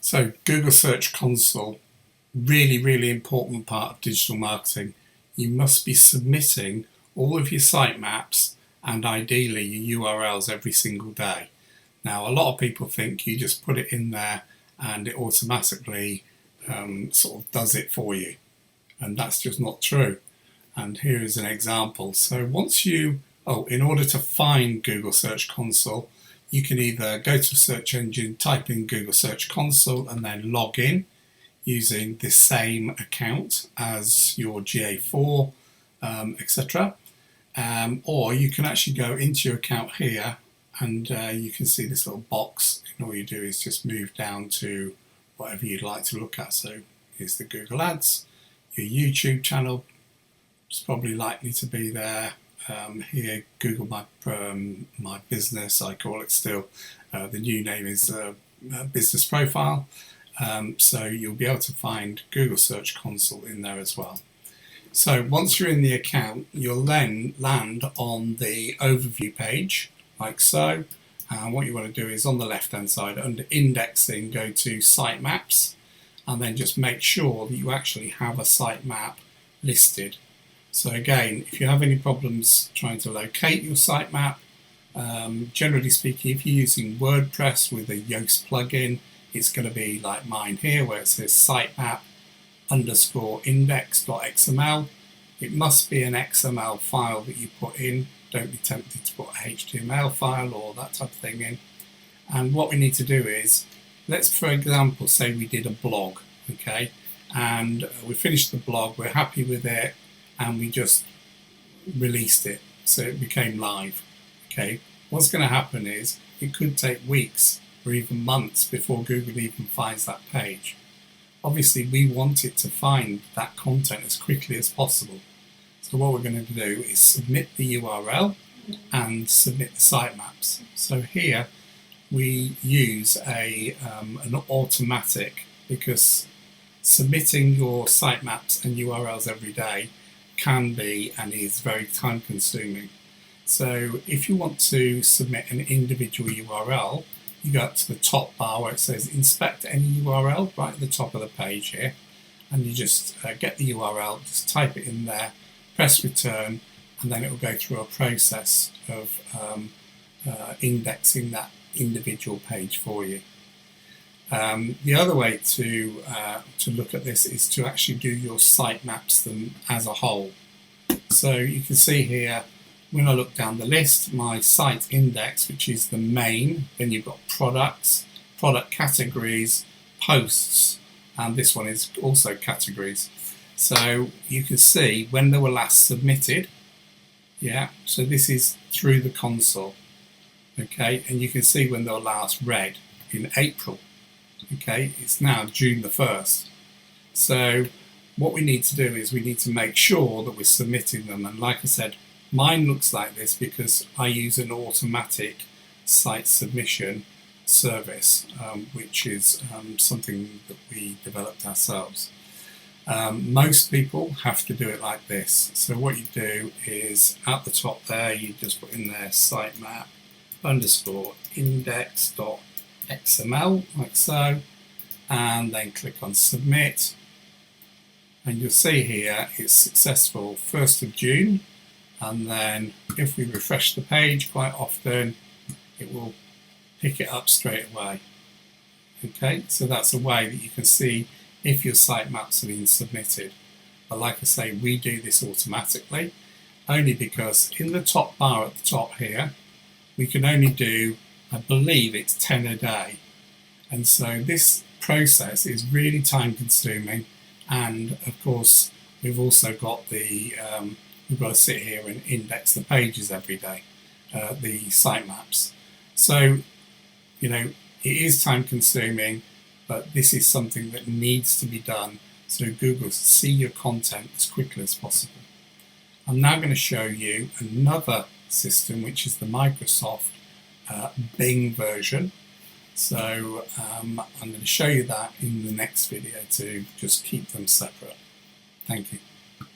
So Google Search Console, really important part of digital marketing. You must be submitting all of your sitemaps and ideally your URLs every single day. Now, a lot of people think you just put it in there and it automatically sort of does it for you, and that's just not true. And here is an example. So once you, in order to find Google Search Console, you can either go to a search engine, type in Google Search Console and then log in using the same account as your GA4, etc. Or you can actually go into your account here and you can see this little box, and all you do is just move down to whatever you'd like to look at. So here's the Google Ads, your YouTube channel is probably likely to be there. Here, Google My Business, I call it still. The new name is Business Profile. So you'll be able to find Google Search Console in there as well. So once you're in the account, you'll then land on the overview page, like so. And what you want to do is on the left hand side, under indexing, go to sitemaps, and then just make sure that you actually have a sitemap listed. So again, if you have any problems trying to locate your sitemap, generally speaking, if you're using WordPress with a Yoast plugin, it's going to be like mine here, where it says sitemap _ index.xml. It must be an XML file that you put in. Don't be tempted to put a HTML file or that type of thing in. And what we need to do is, let's for example say we did a blog, okay, and we finished the blog, we're happy with it, and we just released it, so it became live. Okay, what's going to happen is it could take weeks or even months before Google even finds that page. Obviously, we want it to find that content as quickly as possible. So what we're going to do is submit the URL and submit the sitemaps. So here we use an automatic, because submitting your sitemaps and URLs every day can be and is very time consuming. So if you want to submit an individual URL, you go up to the top bar where it says inspect any URL, right at the top of the page here, and you just get the URL, just type it in there, press return, and then it will go through a process of indexing that individual page for you. The other way to look at this is to actually do your sitemaps them as a whole. So you can see here, when I look down the list, my site index, which is the main, then you've got products, product categories, posts, and this one is also categories. So you can see when they were last submitted, yeah, so this is through the console, okay, and you can see when they were last read in April. Okay, it's now June the 1st. So what we need to do is we need to make sure that we're submitting them. And like I said, mine looks like this because I use an automatic site submission service, which is something that we developed ourselves. Most people have to do it like this. So what you do is at the top there, you just put in there sitemap _ index.xml, like so, and then click on submit, and you'll see here it's successful 1st of June, and then if we refresh the page quite often, it will pick it up straight away. Okay, so that's a way that you can see if your sitemaps have been submitted. But like I say, we do this automatically, only because in the top bar at the top here, we can only do, I believe it's 10 a day. And so this process is really time consuming, and of course we've also got the we've got to sit here and index the pages every day, the sitemaps. So you know, it is time consuming, but this is something that needs to be done so Google see your content as quickly as possible. I'm now going to show you another system, which is the Microsoft Bing version. So I'm going to show you that in the next video to just keep them separate. Thank you.